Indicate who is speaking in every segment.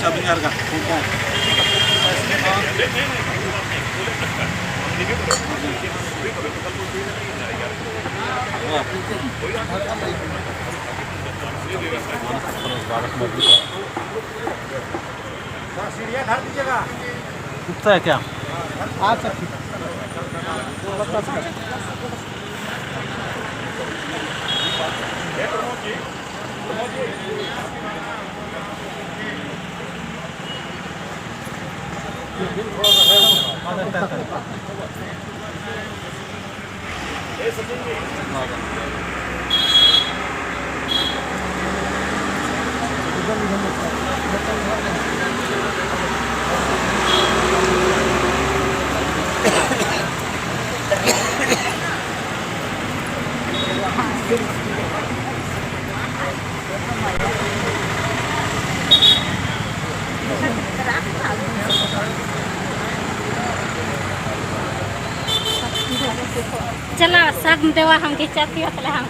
Speaker 1: Sabi harga. सीढ़ियाँ धर दीजिएगा।
Speaker 2: उठता है क्या?
Speaker 1: अच्छा ठीक है।
Speaker 3: चला साग देवा हम खिंचाती हो पहले हम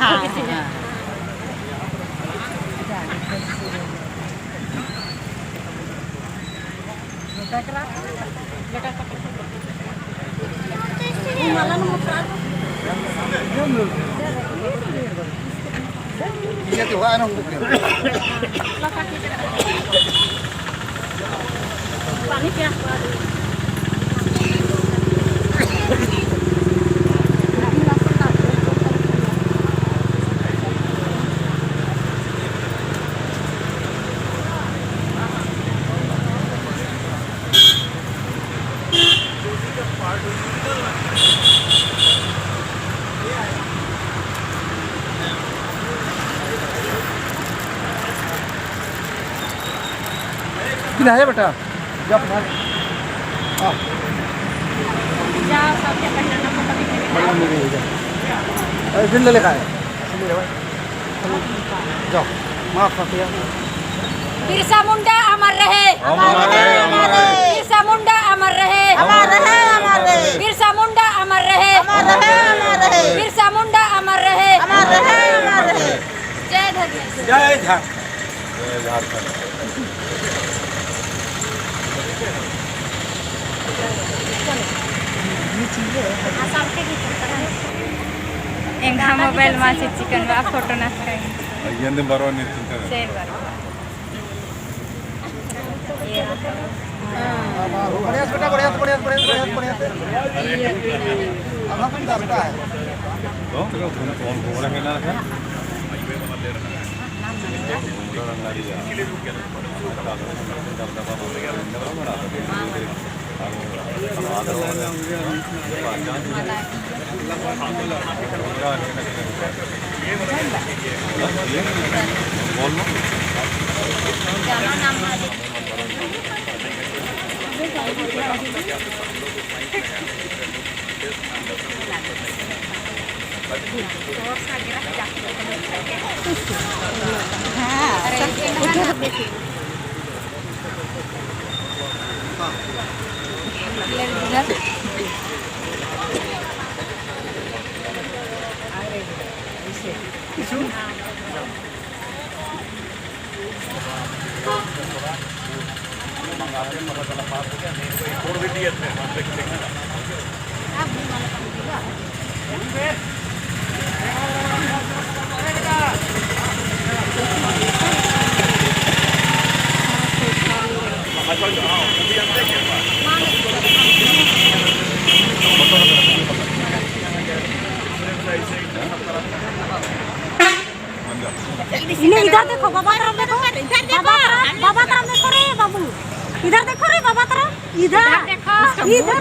Speaker 3: पानी पिया
Speaker 1: कितना है बेटा? जा अपना।
Speaker 3: जाओ सबके पहले ना फोटो खींचेंगे
Speaker 1: बड़ा मिल गया। अरे बिल लेकर आए। जाओ माफ कर दिया।
Speaker 3: बिरसा मुंडा अमर रहे,
Speaker 4: अमर रहे, अमर रहे।
Speaker 3: बिरसा मुंडा अमर रहे,
Speaker 4: अमर रहे, अमर रहे।
Speaker 3: बिरसा मुंडा अमर रहे,
Speaker 4: अमर रहे, अमर रहे।
Speaker 3: बिरसा मुंडा अमर रहे,
Speaker 4: अमर रहे, अमर रहे।
Speaker 3: जय धन्य
Speaker 1: जय झारखंड।
Speaker 3: ಎಂಗಾ ಮೊಬೈಲ್ ಮಾಸಿ ಚಿಕನ್ ವಾ ಫೋಟೋ ನಸ್ಕೈ
Speaker 2: ಅಯ್ಯಂದೆ ಬರೋ ನಿಂತಿರ್ತಾರೆ.
Speaker 3: ಸೇರ್ ಬರ
Speaker 1: बढ़िया बेटा बढ़िया बढ़िया बढ़िया बढ़िया अब हम करता है
Speaker 2: तो कौन घूम रहा है ना है?
Speaker 3: इधर देखो बाबा तरफ देखो बाबा तरफ देखो रे बाबू इधर देखो रे बाबा तरफ इधर देखो इधर